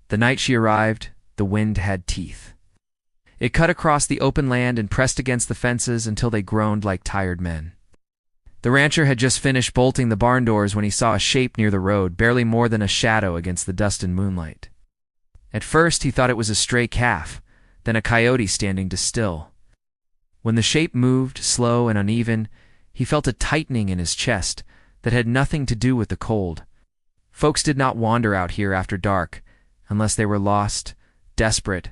The night she arrived, the wind had teeth. It cut across the open land and pressed against the fences until they groaned like tired men. The rancher had just finished bolting the barn doors when he saw a shape near the road, barely more than a shadow against the dust and moonlight. At first he thought it was a stray calf, then a coyote standing to still. When the shape moved, slow and uneven, he felt a tightening in his chest that had nothing to do with the cold. Folks did not wander out here after dark, unless they were lost, desperate,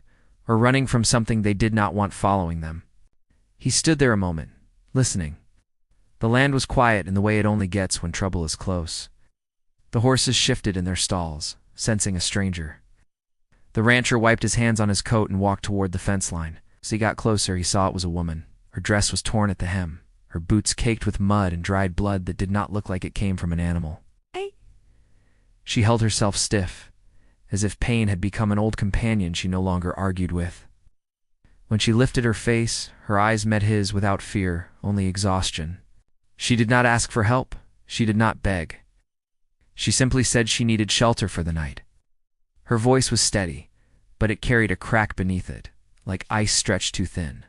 or running from something they did not want following them. He stood there a moment, listening. The land was quiet in the way it only gets when trouble is close. The horses shifted in their stalls, sensing a stranger. The rancher wiped his hands on his coat and walked toward the fence line. As he got closer, he saw it was a woman. Her dress was torn at the hem, her boots caked with mud and dried blood that did not look like it came from an animal. She held herself stiff, as if pain had become an old companion she no longer argued with. When she lifted her face, her eyes met his without fear, only exhaustion. She did not ask for help. She did not beg. She simply said she needed shelter for the night. Her voice was steady, but it carried a crack beneath it, like ice stretched too thin.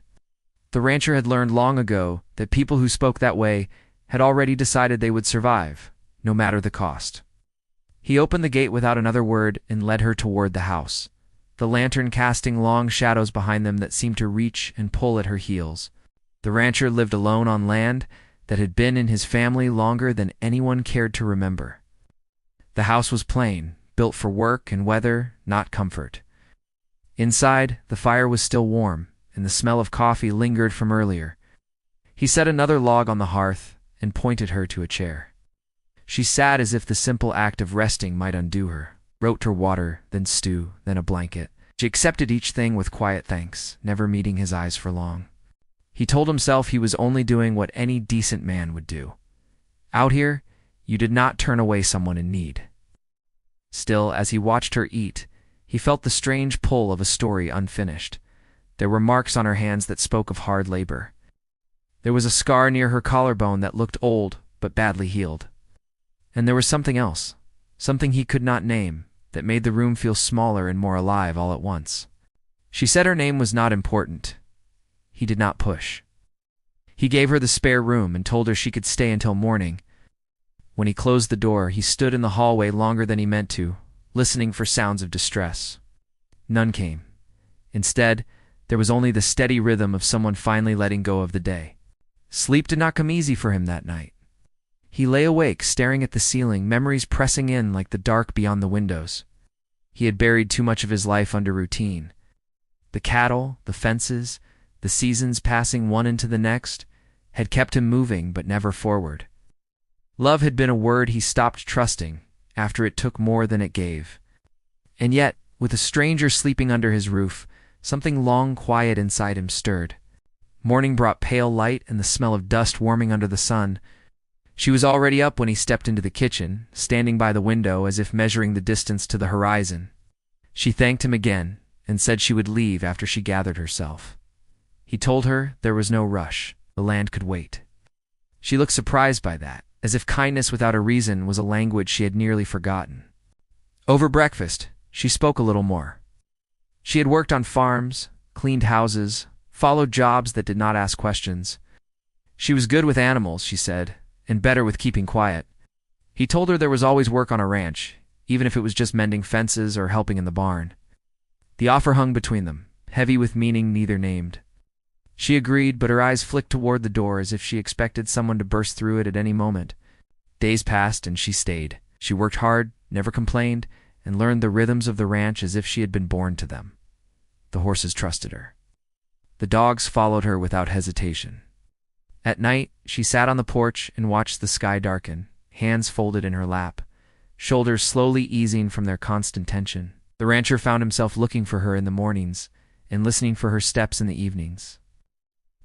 The rancher had learned long ago that people who spoke that way had already decided they would survive, no matter the cost. He opened the gate without another word and led her toward the house, the lantern casting long shadows behind them that seemed to reach and pull at her heels. The rancher lived alone on land that had been in his family longer than anyone cared to remember. The house was plain, built for work and weather, not comfort. Inside, the fire was still warm, and the smell of coffee lingered from earlier. He set another log on the hearth and pointed her to a chair. She sat as if the simple act of resting might undo her, wrote her water, then stew, then a blanket. She accepted each thing with quiet thanks, never meeting his eyes for long. He told himself he was only doing what any decent man would do. Out here, you did not turn away someone in need. Still, as he watched her eat, he felt the strange pull of a story unfinished. There were marks on her hands that spoke of hard labor. There was a scar near her collarbone that looked old but badly healed. And there was something else, something he could not name, that made the room feel smaller and more alive all at once. She said her name was not important. He did not push. He gave her the spare room and told her she could stay until morning. When he closed the door, he stood in the hallway longer than he meant to, listening for sounds of distress. None came. Instead, there was only the steady rhythm of someone finally letting go of the day. Sleep did not come easy for him that night. He lay awake, staring at the ceiling, memories pressing in like the dark beyond the windows. He had buried too much of his life under routine. The cattle, the fences, the seasons passing one into the next, had kept him moving but never forward. Love had been a word he stopped trusting after it took more than it gave. And yet, with a stranger sleeping under his roof, something long quiet inside him stirred. Morning brought pale light and the smell of dust warming under the sun. She was already up when he stepped into the kitchen, standing by the window as if measuring the distance to the horizon. She thanked him again and said she would leave after she gathered herself. He told her there was no rush. The land could wait. She looked surprised by that, as if kindness without a reason was a language she had nearly forgotten. Over breakfast, she spoke a little more. She had worked on farms, cleaned houses, followed jobs that did not ask questions. She was good with animals, she said, and better with keeping quiet. He told her there was always work on a ranch, even if it was just mending fences or helping in the barn. The offer hung between them, heavy with meaning neither named. She agreed, but her eyes flicked toward the door as if she expected someone to burst through it at any moment. Days passed and she stayed. She worked hard, never complained, and learned the rhythms of the ranch as if she had been born to them. The horses trusted her. The dogs followed her without hesitation. At night, she sat on the porch and watched the sky darken, hands folded in her lap, shoulders slowly easing from their constant tension. The rancher found himself looking for her in the mornings and listening for her steps in the evenings.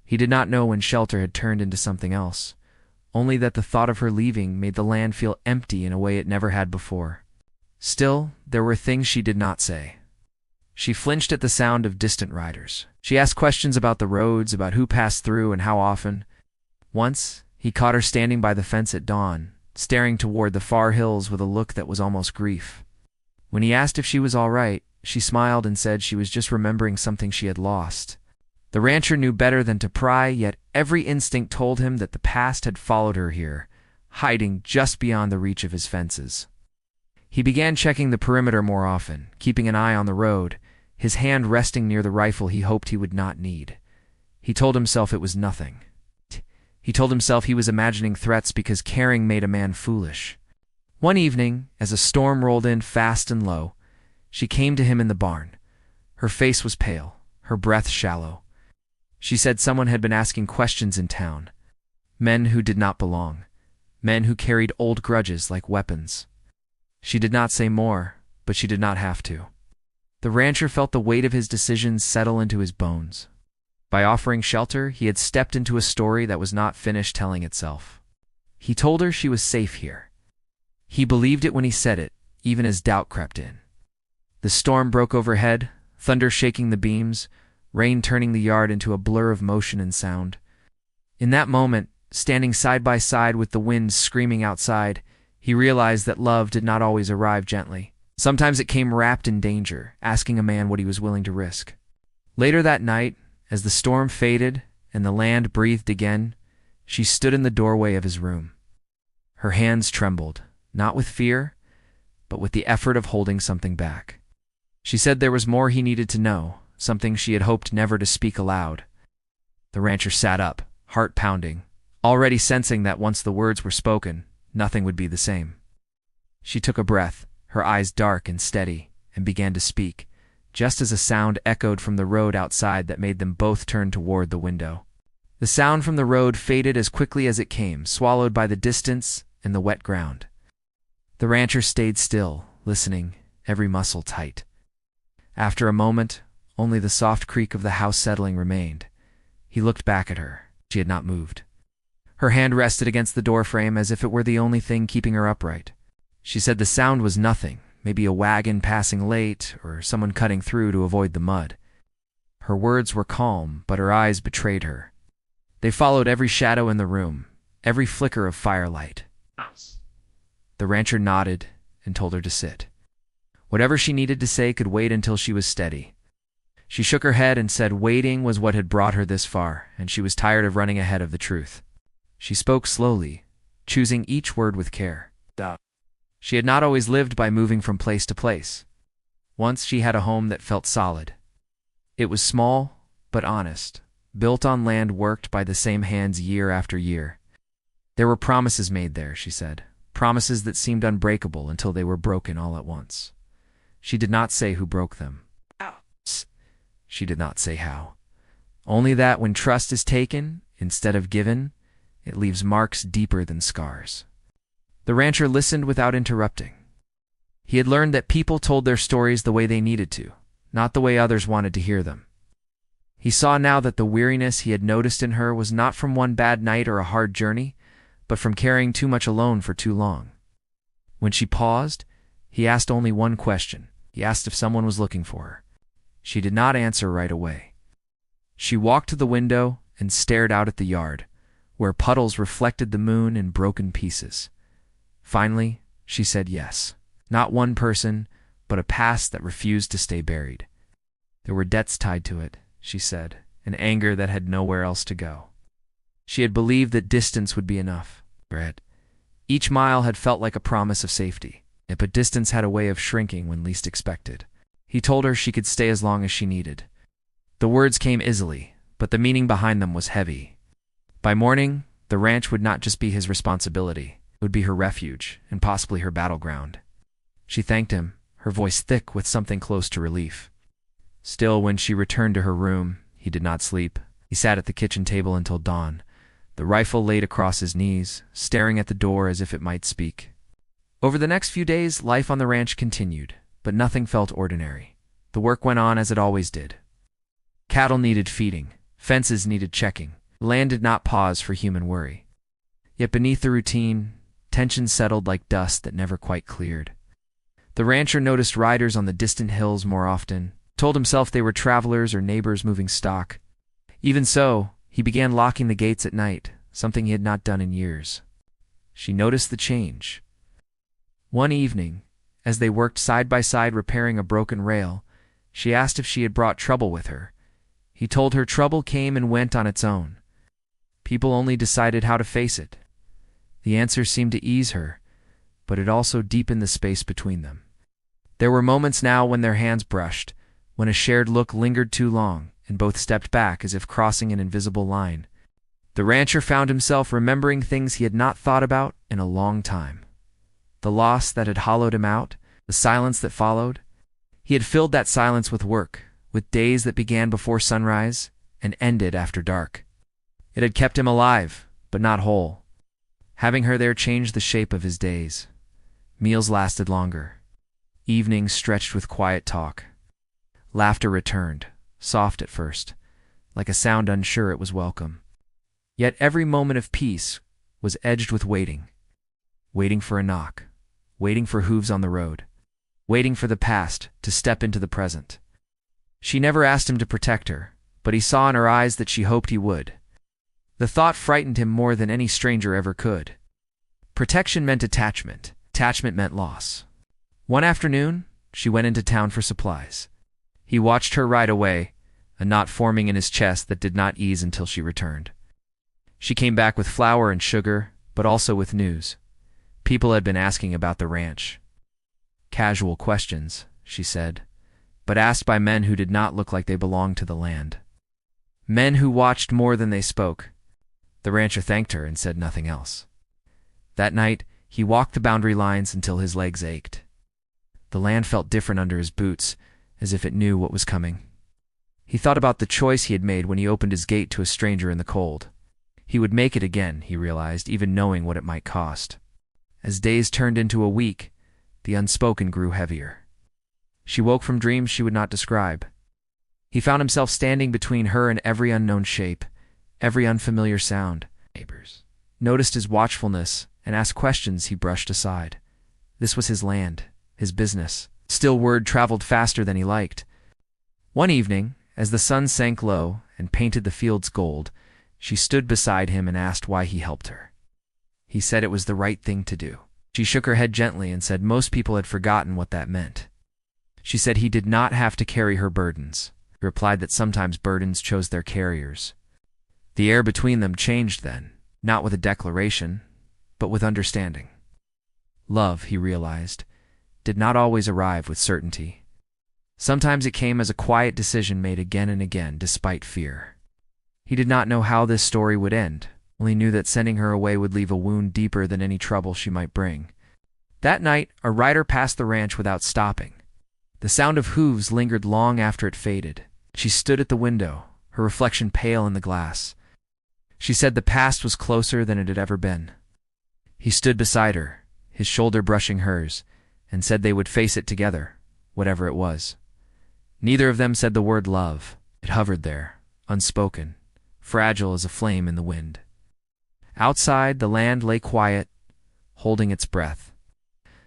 He did not know when shelter had turned into something else, only that the thought of her leaving made the land feel empty in a way it never had before. Still, there were things she did not say. She flinched at the sound of distant riders. She asked questions about the roads, about who passed through and how often. Once, he caught her standing by the fence at dawn, staring toward the far hills with a look that was almost grief. When he asked if she was all right, she smiled and said she was just remembering something she had lost. The rancher knew better than to pry, yet every instinct told him that the past had followed her here, hiding just beyond the reach of his fences. He began checking the perimeter more often, keeping an eye on the road, his hand resting near the rifle he hoped he would not need. He told himself it was nothing. He told himself he was imagining threats because caring made a man foolish. One evening, as a storm rolled in fast and low, she came to him in the barn. Her face was pale, her breath shallow. She said someone had been asking questions in town. Men who did not belong. Men who carried old grudges like weapons. She did not say more, but she did not have to. The rancher felt the weight of his decisions settle into his bones. By offering shelter, he had stepped into a story that was not finished telling itself. He told her she was safe here. He believed it when he said it, even as doubt crept in. The storm broke overhead, thunder shaking the beams, rain turning the yard into a blur of motion and sound. In that moment, standing side by side with the wind screaming outside, he realized that love did not always arrive gently. Sometimes it came wrapped in danger, asking a man what he was willing to risk. Later that night, as the storm faded and the land breathed again, she stood in the doorway of his room. Her hands trembled, not with fear, but with the effort of holding something back. She said there was more he needed to know, something she had hoped never to speak aloud. The rancher sat up, heart pounding, already sensing that once the words were spoken, nothing would be the same. She took a breath, her eyes dark and steady, and began to speak, just as a sound echoed from the road outside that made them both turn toward the window. The sound from the road faded as quickly as it came, swallowed by the distance and the wet ground. The rancher stayed still, listening, every muscle tight. After a moment, only the soft creak of the house settling remained. He looked back at her. She had not moved. Her hand rested against the doorframe as if it were the only thing keeping her upright. She said the sound was nothing, maybe a wagon passing late or someone cutting through to avoid the mud. Her words were calm, but her eyes betrayed her. They followed every shadow in the room, every flicker of firelight. The rancher nodded and told her to sit. Whatever she needed to say could wait until she was steady. She shook her head and said waiting was what had brought her this far, and she was tired of running ahead of the truth. She spoke slowly, choosing each word with care. She had not always lived by moving from place to place. Once she had a home that felt solid. It was small, but honest, built on land worked by the same hands year after year. There were promises made there, she said, promises that seemed unbreakable until they were broken all at once. She did not say who broke them. She did not say how. Only that when trust is taken, instead of given, it leaves marks deeper than scars. The rancher listened without interrupting. He had learned that people told their stories the way they needed to, not the way others wanted to hear them. He saw now that the weariness he had noticed in her was not from one bad night or a hard journey, but from carrying too much alone for too long. When she paused, he asked only one question. He asked if someone was looking for her. She did not answer right away. She walked to the window and stared out at the yard, where puddles reflected the moon in broken pieces. Finally, she said yes. Not one person, but a past that refused to stay buried. There were debts tied to it, she said, an anger that had nowhere else to go. She had believed that distance would be enough. Each mile had felt like a promise of safety, but distance had a way of shrinking when least expected. He told her she could stay as long as she needed. The words came easily, but the meaning behind them was heavy. By morning, the ranch would not just be his responsibility. It would be her refuge, and possibly her battleground. She thanked him, her voice thick with something close to relief. Still, when she returned to her room, he did not sleep. He sat at the kitchen table until dawn, the rifle laid across his knees, staring at the door as if it might speak. Over the next few days, life on the ranch continued, but nothing felt ordinary. The work went on as it always did. Cattle needed feeding, fences needed checking, land did not pause for human worry. Yet beneath the routine, tension settled like dust that never quite cleared. The rancher noticed riders on the distant hills more often, told himself they were travelers or neighbors moving stock. Even so, he began locking the gates at night, something he had not done in years. She noticed the change. One evening, As they worked side by side repairing a broken rail, she asked if she had brought trouble with her. He told her trouble came and went on its own. People only decided how to face it. The answer seemed to ease her, but it also deepened the space between them. There were moments now when their hands brushed, when a shared look lingered too long, and both stepped back as if crossing an invisible line. The rancher found himself remembering things he had not thought about in a long time. The loss that had hollowed him out, the silence that followed. He had filled that silence with work, with days that began before sunrise and ended after dark. It had kept him alive, but not whole. Having her there changed the shape of his days. Meals lasted longer. Evenings stretched with quiet talk. Laughter returned, soft at first, like a sound unsure it was welcome. Yet every moment of peace was edged with waiting. Waiting for a knock. Waiting for hooves on the road. Waiting for the past to step into the present. She never asked him to protect her, but he saw in her eyes that she hoped he would. The thought frightened him more than any stranger ever could. Protection meant attachment. Attachment meant loss. One afternoon, she went into town for supplies. He watched her ride away, a knot forming in his chest that did not ease until she returned. She came back with flour and sugar, but also with news. People had been asking about the ranch. Casual questions, she said, but asked by men who did not look like they belonged to the land. Men who watched more than they spoke. The rancher thanked her and said nothing else. That night, he walked the boundary lines until his legs ached. The land felt different under his boots, as if it knew what was coming. He thought about the choice he had made when he opened his gate to a stranger in the cold. He would make it again, he realized, even knowing what it might cost. As days turned into a week, the unspoken grew heavier. She woke from dreams she would not describe. He found himself standing between her and every unknown shape, every unfamiliar sound. Neighbors noticed his watchfulness and asked questions he brushed aside. This was his land, his business. Still, word traveled faster than he liked. One evening, as the sun sank low and painted the fields gold, she stood beside him and asked why he helped her. He said it was the right thing to do. She shook her head gently and said most people had forgotten what that meant. She said he did not have to carry her burdens. He replied that sometimes burdens chose their carriers. The air between them changed then, not with a declaration, but with understanding. Love, he realized, did not always arrive with certainty. Sometimes it came as a quiet decision made again and again despite fear. He did not know how this story would end, only knew that sending her away would leave a wound deeper than any trouble she might bring. That night, a rider passed the ranch without stopping. The sound of hooves lingered long after it faded. She stood at the window, her reflection pale in the glass. She said the past was closer than it had ever been. He stood beside her, his shoulder brushing hers, and said they would face it together, whatever it was. Neither of them said the word love. It hovered there, unspoken, fragile as a flame in the wind. Outside, the land lay quiet, holding its breath.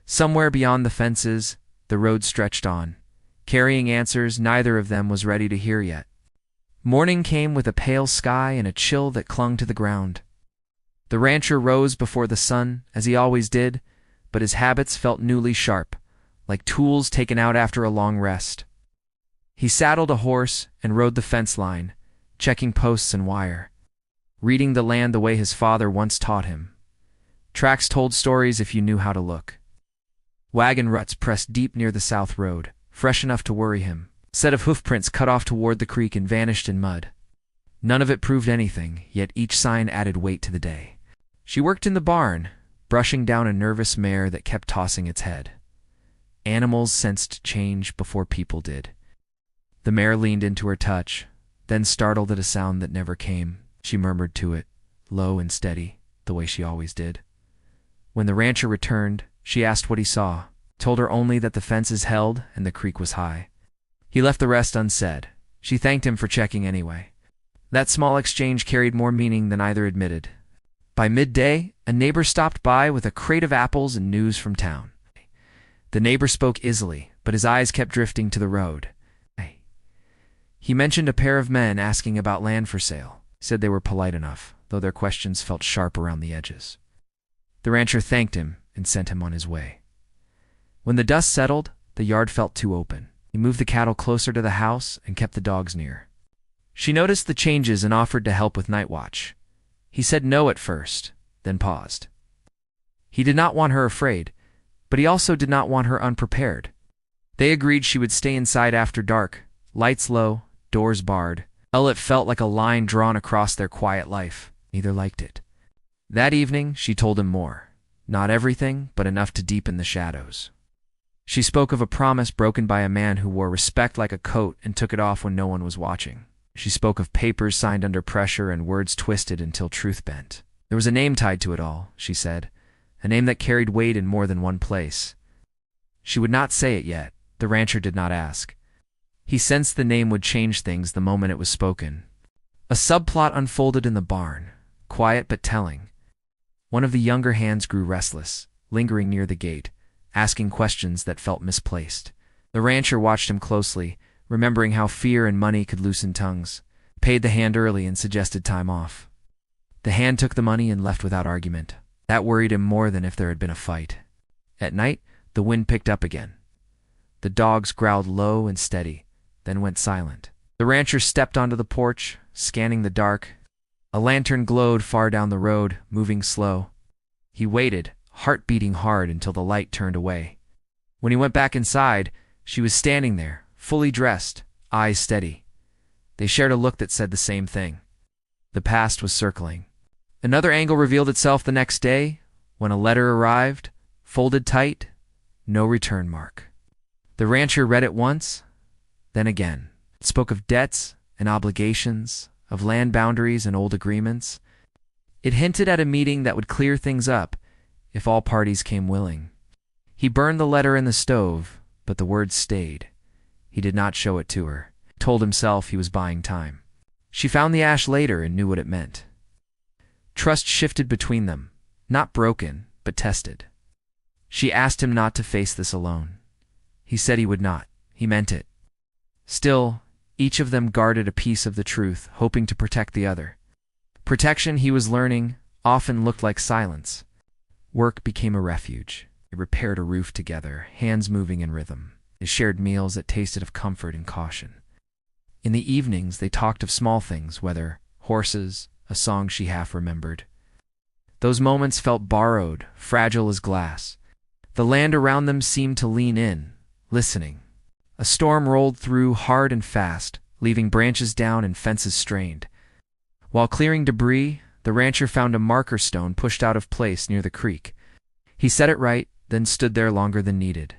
Somewhere beyond the fences, the road stretched on, carrying answers neither of them was ready to hear yet. Morning came with a pale sky and a chill that clung to the ground. The rancher rose before the sun, as he always did, but his habits felt newly sharp, like tools taken out after a long rest. He saddled a horse and rode the fence line, checking posts and wire, reading the land the way his father once taught him. Tracks told stories if you knew how to look. Wagon ruts pressed deep near the south road, fresh enough to worry him. A set of hoofprints cut off toward the creek and vanished in mud. None of it proved anything, yet each sign added weight to the day. She worked in the barn, brushing down a nervous mare that kept tossing its head. Animals sensed change before people did. The mare leaned into her touch, then startled at a sound that never came. She murmured to it, low and steady, the way she always did. When the rancher returned, she asked what he saw, told her only that the fences held and the creek was high. He left the rest unsaid. She thanked him for checking anyway. That small exchange carried more meaning than either admitted. By midday, a neighbor stopped by with a crate of apples and news from town. The neighbor spoke easily, but his eyes kept drifting to the road. He mentioned a pair of men asking about land for sale. Said they were polite enough, though their questions felt sharp around the edges. The rancher thanked him and sent him on his way. When the dust settled, the yard felt too open. He moved the cattle closer to the house and kept the dogs near. She noticed the changes and offered to help with night watch. He said no at first, then paused. He did not want her afraid, but he also did not want her unprepared. They agreed she would stay inside after dark, lights low, doors barred. It felt like a line drawn across their quiet life. Neither liked it. That evening, she told him more. Not everything, but enough to deepen the shadows. She spoke of a promise broken by a man who wore respect like a coat and took it off when no one was watching. She spoke of papers signed under pressure and words twisted until truth bent. There was a name tied to it all, she said, a name that carried weight in more than one place. She would not say it yet. The rancher did not ask. He sensed the name would change things the moment it was spoken. A subplot unfolded in the barn, quiet but telling. One of the younger hands grew restless, lingering near the gate, asking questions that felt misplaced. The rancher watched him closely, remembering how fear and money could loosen tongues, paid the hand early and suggested time off. The hand took the money and left without argument. That worried him more than if there had been a fight. At night, the wind picked up again. The dogs growled low and steady, then went silent. The rancher stepped onto the porch, scanning the dark. A lantern glowed far down the road, moving slow. He waited, heart beating hard until the light turned away. When he went back inside, she was standing there, fully dressed, eyes steady. They shared a look that said the same thing. The past was circling. Another angle revealed itself the next day, when a letter arrived, folded tight, no return mark. The rancher read it once, then again. It spoke of debts and obligations, of land boundaries and old agreements. It hinted at a meeting that would clear things up, if all parties came willing. He burned the letter in the stove, but the words stayed. He did not show it to her. He told himself he was buying time. She found the ash later and knew what it meant. Trust shifted between them, not broken, but tested. She asked him not to face this alone. He said he would not. He meant it. Still, each of them guarded a piece of the truth, hoping to protect the other. Protection, he was learning, often looked like silence. Work became a refuge. They repaired a roof together, hands moving in rhythm. They shared meals that tasted of comfort and caution. In the evenings, they talked of small things, whether horses, a song she half remembered. Those moments felt borrowed, fragile as glass. The land around them seemed to lean in, listening. A storm rolled through hard and fast, leaving branches down and fences strained. While clearing debris, the rancher found a marker stone pushed out of place near the creek. He set it right, then stood there longer than needed.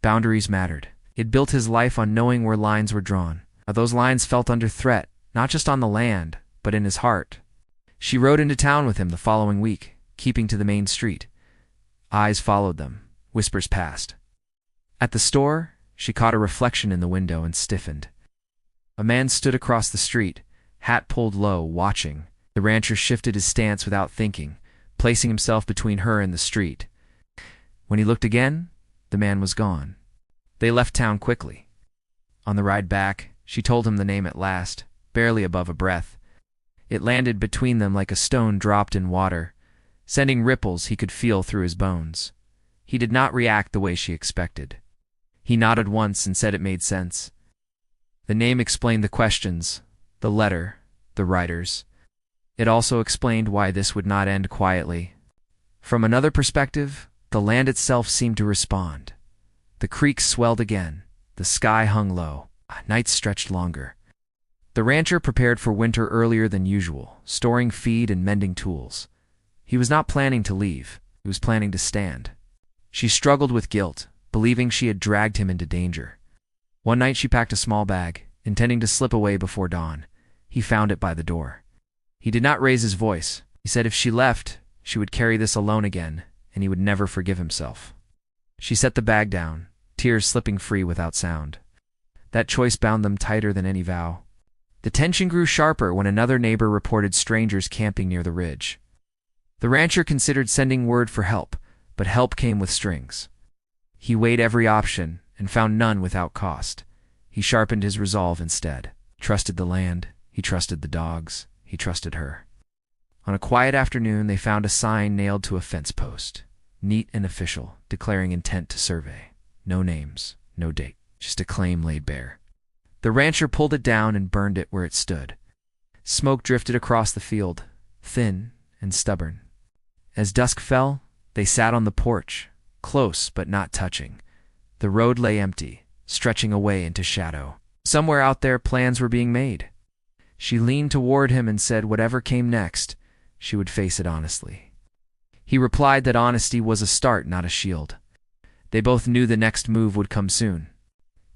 Boundaries mattered. He'd built his life on knowing where lines were drawn. Those lines felt under threat, not just on the land, but in his heart. She rode into town with him the following week, keeping to the main street. Eyes followed them, whispers passed. At the store, she caught a reflection in the window and stiffened. A man stood across the street, hat pulled low, watching. The rancher shifted his stance without thinking, placing himself between her and the street. When he looked again, the man was gone. They left town quickly. On the ride back, she told him the name at last, barely above a breath. It landed between them like a stone dropped in water, sending ripples he could feel through his bones. He did not react the way she expected. He nodded once and said it made sense. The name explained the questions, the letter, the writers. It also explained why this would not end quietly. From another perspective, the land itself seemed to respond. The creek swelled again. The sky hung low. Nights stretched longer. The rancher prepared for winter earlier than usual, storing feed and mending tools. He was not planning to leave. He was planning to stand. She struggled with guilt, believing she had dragged him into danger. One night she packed a small bag, intending to slip away before dawn. He found it by the door. He did not raise his voice. He said if she left, she would carry this alone again, and he would never forgive himself. She set the bag down, tears slipping free without sound. That choice bound them tighter than any vow. The tension grew sharper when another neighbor reported strangers camping near the ridge. The rancher considered sending word for help, but help came with strings. He weighed every option and found none without cost. He sharpened his resolve instead. Trusted the land, he trusted the dogs, he trusted her. On a quiet afternoon, they found a sign nailed to a fence post. neat and official, declaring intent to survey. No names, no date, just a claim laid bare. The rancher pulled it down and burned it where it stood. Smoke drifted across the field, thin and stubborn. As dusk fell, they sat on the porch, close but not touching. The road lay empty, stretching away into shadow. Somewhere out there, plans were being made. She leaned toward him and said whatever came next, she would face it honestly. He replied that honesty was a start, not a shield. They both knew the next move would come soon.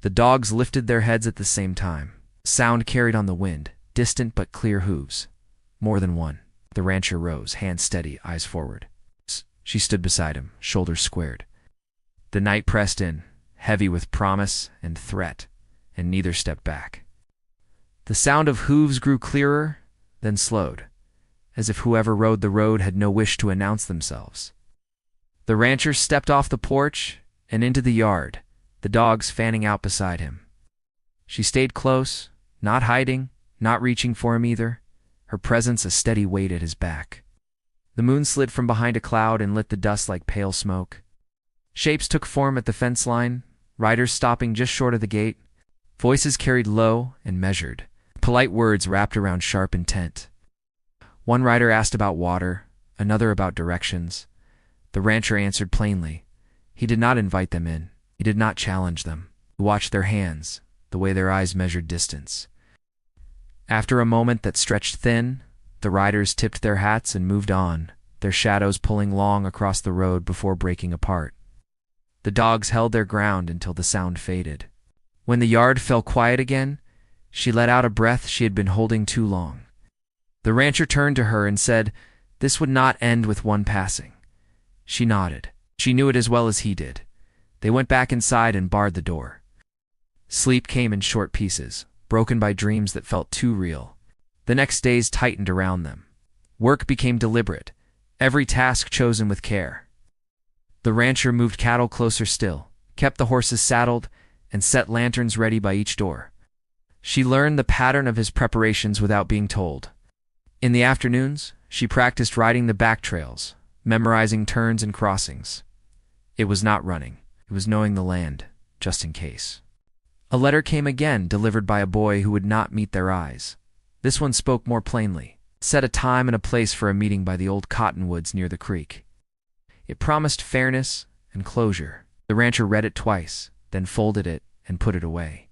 The dogs lifted their heads at the same time. Sound carried on the wind, distant but clear hooves. More than one. The rancher rose, hands steady, eyes forward. She stood beside him, shoulders squared. The night pressed in, heavy with promise and threat, and neither stepped back. The sound of hooves grew clearer, then slowed, as if whoever rode the road had no wish to announce themselves. The rancher stepped off the porch and into the yard, the dogs fanning out beside him. She stayed close, not hiding, not reaching for him either, her presence a steady weight at his back. The moon slid from behind a cloud and lit the dust like pale smoke. Shapes took form at the fence line, riders stopping just short of the gate, voices carried low and measured, polite words wrapped around sharp intent. One rider asked about water, another about directions. The rancher answered plainly. He did not invite them in. He did not challenge them. He watched their hands, the way their eyes measured distance. After a moment that stretched thin, the riders tipped their hats and moved on, their shadows pulling long across the road before breaking apart. The dogs held their ground until the sound faded. When the yard fell quiet again, she let out a breath she had been holding too long. The rancher turned to her and said, this would not end with one passing. She nodded. She knew it as well as he did. They went back inside and barred the door. Sleep came in short pieces, broken by dreams that felt too real. The next days tightened around them. Work became deliberate, every task chosen with care. The rancher moved cattle closer still, kept the horses saddled, and set lanterns ready by each door. She learned the pattern of his preparations without being told. In the afternoons, she practiced riding the back trails, memorizing turns and crossings. It was not running. It was knowing the land, just in case. A letter came again, delivered by a boy who would not meet their eyes. This one spoke more plainly, set a time and a place for a meeting by the old cottonwoods near the creek. It promised fairness and closure. The rancher read it twice, then folded it and put it away.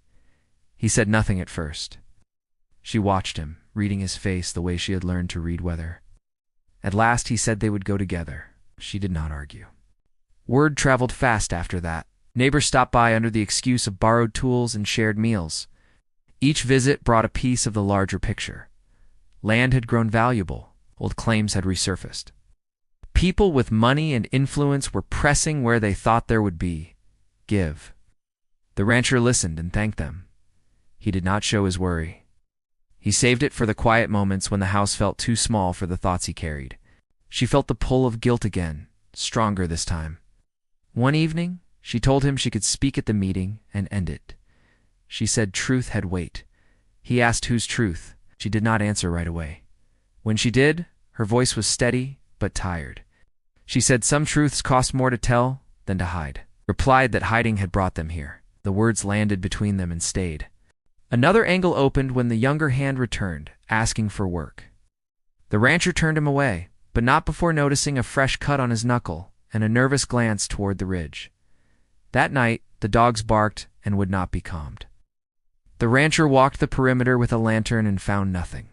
He said nothing at first. She watched him, reading his face the way she had learned to read weather. At last he said they would go together. She did not argue. Word traveled fast after that. Neighbors stopped by under the excuse of borrowed tools and shared meals. Each visit brought a piece of the larger picture. Land had grown valuable. Old claims had resurfaced. People with money and influence were pressing where they thought there would be. Give. The rancher listened and thanked them. He did not show his worry. He saved it for the quiet moments when the house felt too small for the thoughts he carried. She felt the pull of guilt again, stronger this time. One evening, she told him she could speak at the meeting and end it. She said truth had weight. He asked whose truth. She did not answer right away. When she did, her voice was steady but tired. She said some truths cost more to tell than to hide. Replied that hiding had brought them here. The words landed between them and stayed. Another angle opened when the younger hand returned, asking for work. The rancher turned him away, but not before noticing a fresh cut on his knuckle and a nervous glance toward the ridge. That night, the dogs barked and would not be calmed. The rancher walked the perimeter with a lantern and found nothing.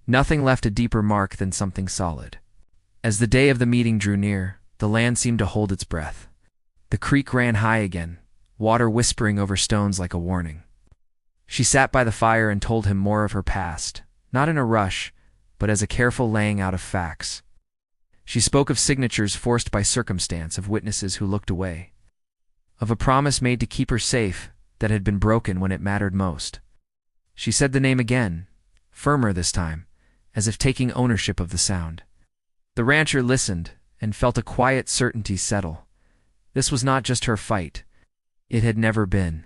Nothing left a deeper mark than something solid. As the day of the meeting drew near, the land seemed to hold its breath. The creek ran high again, water whispering over stones like a warning. She sat by the fire and told him more of her past, not in a rush, but as a careful laying out of facts. She spoke of signatures forced by circumstance, of witnesses who looked away, of a promise made to keep her safe that had been broken when it mattered most. She said the name again, firmer this time, as if taking ownership of the sound. The rancher listened and felt a quiet certainty settle. This was not just her fight. It had never been.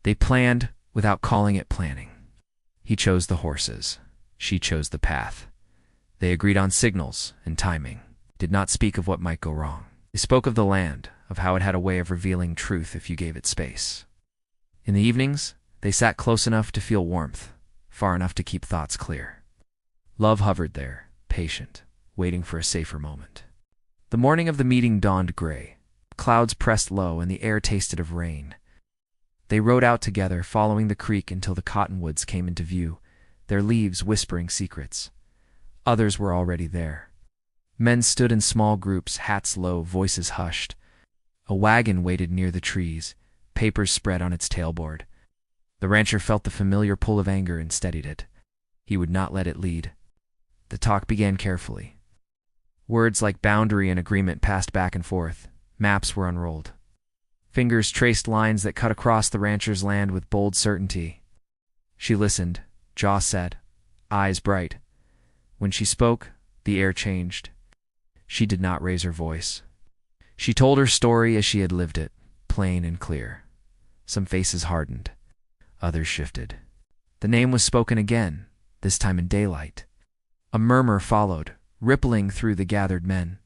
They planned without calling it planning. He chose the horses. She chose the path. They agreed on signals and timing, did not speak of what might go wrong. They spoke of the land, of how it had a way of revealing truth if you gave it space. In the evenings, they sat close enough to feel warmth, far enough to keep thoughts clear. Love hovered there, patient, waiting for a safer moment. The morning of the meeting dawned gray. Clouds pressed low and the air tasted of rain. They rode out together, following the creek until the cottonwoods came into view, their leaves whispering secrets. Others were already there. Men stood in small groups, hats low, voices hushed. A wagon waited near the trees, papers spread on its tailboard. The rancher felt the familiar pull of anger and steadied it. He would not let it lead. The talk began carefully. Words like boundary and agreement passed back and forth. Maps were unrolled. Fingers traced lines that cut across the rancher's land with bold certainty. She listened, jaw set, eyes bright. When she spoke, the air changed. She did not raise her voice. She told her story as she had lived it, plain and clear. Some faces hardened. Others shifted. The name was spoken again, this time in daylight. A murmur followed, rippling through the gathered men.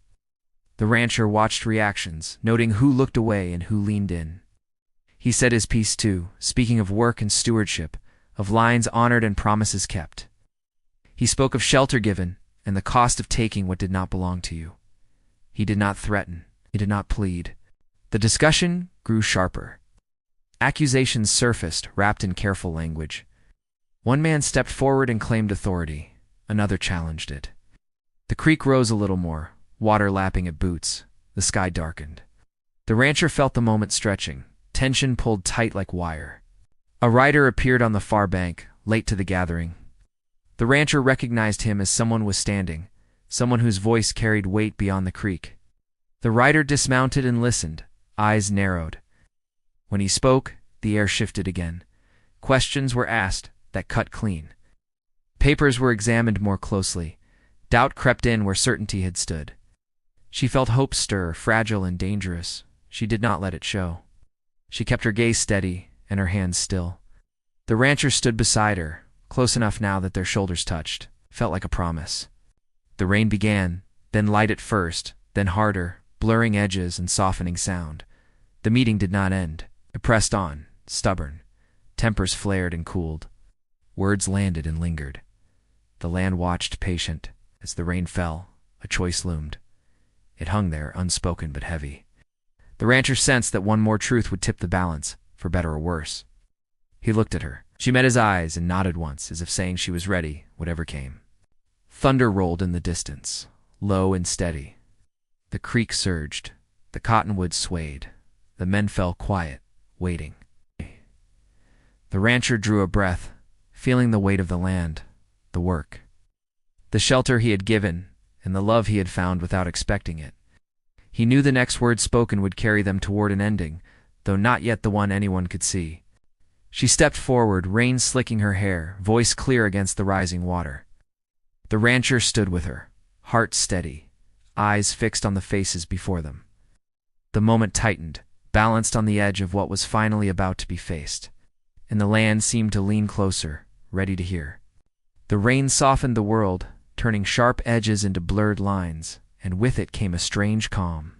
The rancher watched reactions, noting who looked away and who leaned in. He said his piece too, speaking of work and stewardship, of lines honored and promises kept. He spoke of shelter given and the cost of taking what did not belong to you. He did not threaten. He did not plead. The discussion grew sharper. Accusations surfaced, wrapped in careful language. One man stepped forward and claimed authority. Another challenged it. The creek rose a little more, water lapping at boots. The sky darkened. The rancher felt the moment stretching, tension pulled tight like wire. A rider appeared on the far bank, late to the gathering. The rancher recognized him as someone was standing, someone whose voice carried weight beyond the creek. The rider dismounted and listened, eyes narrowed. When he spoke, the air shifted again. Questions were asked that cut clean. Papers were examined more closely. Doubt crept in where certainty had stood. She felt hope stir, fragile and dangerous. She did not let it show. She kept her gaze steady and her hands still. The rancher stood beside her, close enough now that their shoulders touched. Felt like a promise. The rain began, then light at first, then harder, blurring edges and softening sound. The meeting did not end. It pressed on, stubborn. Tempers flared and cooled. Words landed and lingered. The land watched, patient. As the rain fell, a choice loomed. It hung there, unspoken but heavy. The rancher sensed that one more truth would tip the balance, for better or worse. He looked at her. She met his eyes and nodded once, as if saying she was ready, whatever came. Thunder rolled in the distance, low and steady. The creek surged. The cottonwoods swayed. The men fell quiet, waiting. The rancher drew a breath, feeling the weight of the land, the work. The shelter he had given, and the love he had found without expecting it. He knew the next word spoken would carry them toward an ending, though not yet the one anyone could see. She stepped forward, rain slicking her hair, voice clear against the rising water. The rancher stood with her, heart steady, eyes fixed on the faces before them. The moment tightened, balanced on the edge of what was finally about to be faced, and the land seemed to lean closer, ready to hear. The rain softened the world, turning sharp edges into blurred lines, and with it came a strange calm.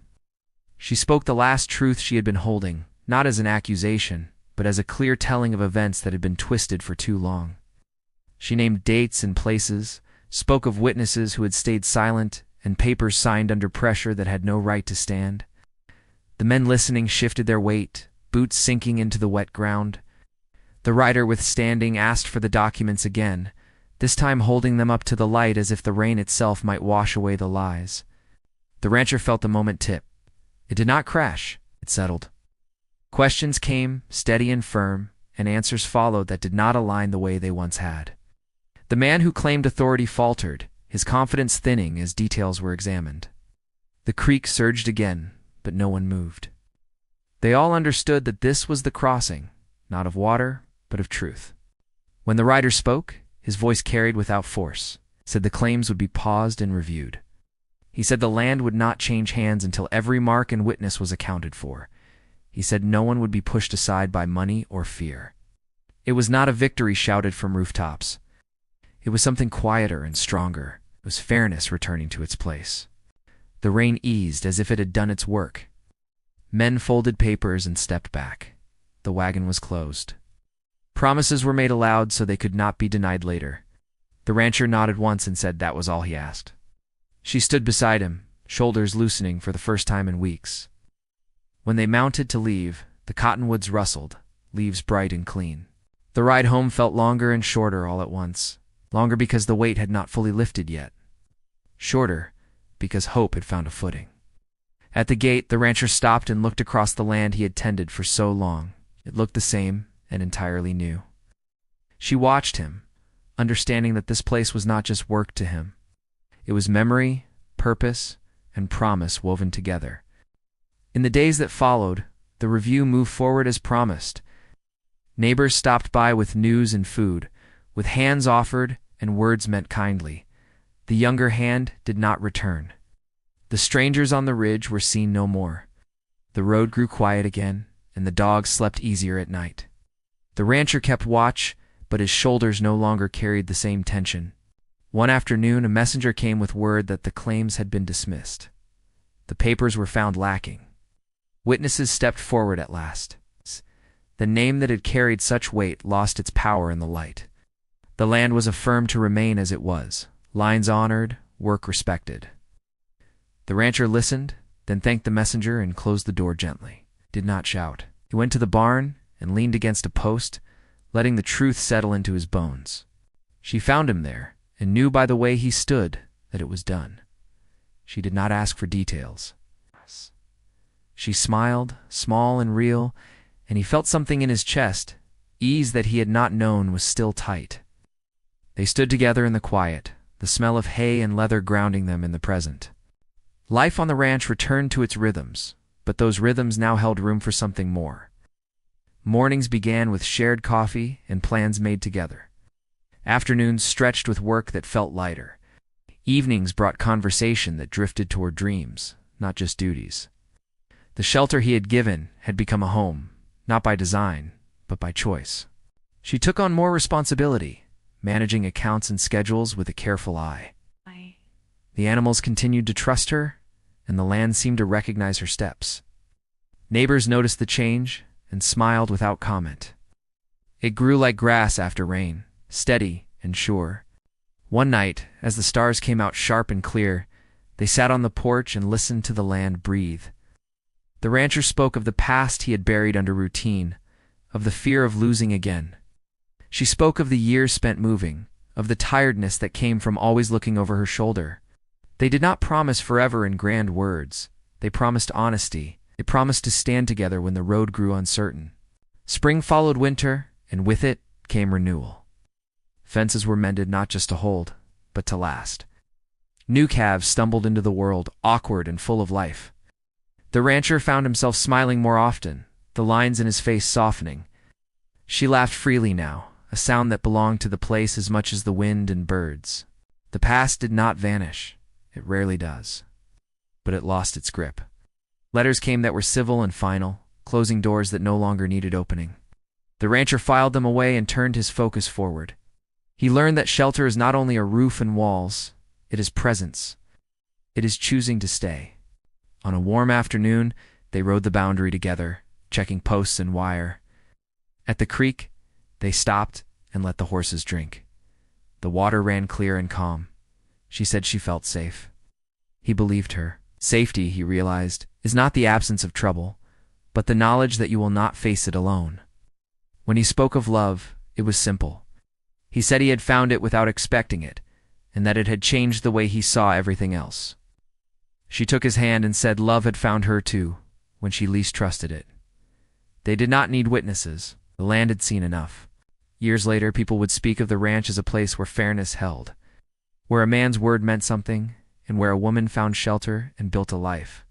She spoke the last truth she had been holding, not as an accusation, but as a clear telling of events that had been twisted for too long. She named dates and places, spoke of witnesses who had stayed silent, and papers signed under pressure that had no right to stand. The men listening shifted their weight, boots sinking into the wet ground. The rider withstanding asked for the documents again, this time holding them up to the light as if the rain itself might wash away the lies. The rancher felt the moment tip. It did not crash, it settled. Questions came, steady and firm, and answers followed that did not align the way they once had. The man who claimed authority faltered, his confidence thinning as details were examined. The creek surged again, but no one moved. They all understood that this was the crossing, not of water, but of truth. When the rider spoke, his voice carried without force, said the claims would be paused and reviewed. He said the land would not change hands until every mark and witness was accounted for. He said no one would be pushed aside by money or fear. It was not a victory shouted from rooftops. It was something quieter and stronger. It was fairness returning to its place. The rain eased as if it had done its work. Men folded papers and stepped back. The wagon was closed. Promises were made aloud so they could not be denied later. The rancher nodded once and said that was all he asked. She stood beside him, shoulders loosening for the first time in weeks. When they mounted to leave, the cottonwoods rustled, leaves bright and clean. The ride home felt longer and shorter all at once. Longer because the weight had not fully lifted yet. Shorter because hope had found a footing. At the gate, the rancher stopped and looked across the land he had tended for so long. It looked the same and entirely new. She watched him, understanding that this place was not just work to him. It was memory, purpose, and promise woven together. In the days that followed, the review moved forward as promised. Neighbors stopped by with news and food, with hands offered and words meant kindly. The younger hand did not return. The strangers on the ridge were seen no more. The road grew quiet again, and the dogs slept easier at night. The rancher kept watch, but his shoulders no longer carried the same tension. One afternoon, a messenger came with word that the claims had been dismissed. The papers were found lacking. Witnesses stepped forward at last. The name that had carried such weight lost its power in the light. The land was affirmed to remain as it was, lines honored, work respected. The rancher listened, then thanked the messenger and closed the door gently. Did not shout. He went to the barn and leaned against a post, letting the truth settle into his bones. She found him there, and knew by the way he stood that it was done. She did not ask for details. She smiled, small and real, and he felt something in his chest, ease that he had not known was still tight. They stood together in the quiet, the smell of hay and leather grounding them in the present. Life on the ranch returned to its rhythms, but those rhythms now held room for something more. Mornings began with shared coffee and plans made together. Afternoons stretched with work that felt lighter. Evenings brought conversation that drifted toward dreams, not just duties. The shelter he had given had become a home, not by design, but by choice. She took on more responsibility, managing accounts and schedules with a careful eye. The animals continued to trust her, and the land seemed to recognize her steps. Neighbors noticed the change and smiled without comment. It grew like grass after rain, steady and sure. One night, as the stars came out sharp and clear, they sat on the porch and listened to the land breathe. The rancher spoke of the past he had buried under routine, of the fear of losing again. She spoke of the years spent moving, of the tiredness that came from always looking over her shoulder. They did not promise forever in grand words. They promised honesty. They promised to stand together when the road grew uncertain. Spring followed winter, and with it came renewal. Fences were mended not just to hold, but to last. New calves stumbled into the world, awkward and full of life. The rancher found himself smiling more often, the lines in his face softening. She laughed freely now, a sound that belonged to the place as much as the wind and birds. The past did not vanish. It rarely does. But it lost its grip. Letters came that were civil and final, closing doors that no longer needed opening. The rancher filed them away and turned his focus forward. He learned that shelter is not only a roof and walls, it is presence. It is choosing to stay. On a warm afternoon, they rode the boundary together, checking posts and wire. At the creek, they stopped and let the horses drink. The water ran clear and calm. She said she felt safe. He believed her. Safety, he realized, is not the absence of trouble, but the knowledge that you will not face it alone. When he spoke of love, it was simple. He said he had found it without expecting it, and that it had changed the way he saw everything else. She took his hand and said love had found her too, when she least trusted it. They did not need witnesses. The land had seen enough. Years later, people would speak of the ranch as a place where fairness held, where a man's word meant something, and where a woman found shelter and built a life.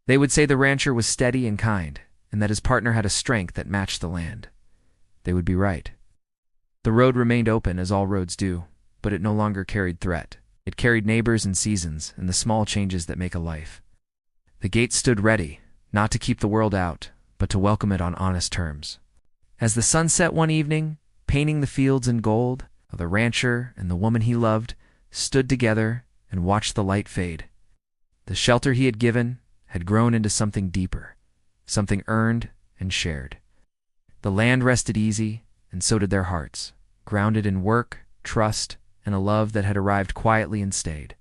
They would say the rancher was steady and kind, and that his partner had a strength that matched the land. They would be right. The road remained open, as all roads do, but it no longer carried threat. It carried neighbors and seasons and the small changes that make a life. The gate stood ready, not to keep the world out, but to welcome it on honest terms. As the sun set one evening, painting the fields in gold, the rancher and the woman he loved stood together and watched the light fade. The shelter he had given had grown into something deeper, something earned and shared. The land rested easy, and so did their hearts, grounded in work, trust, and a love that had arrived quietly and stayed.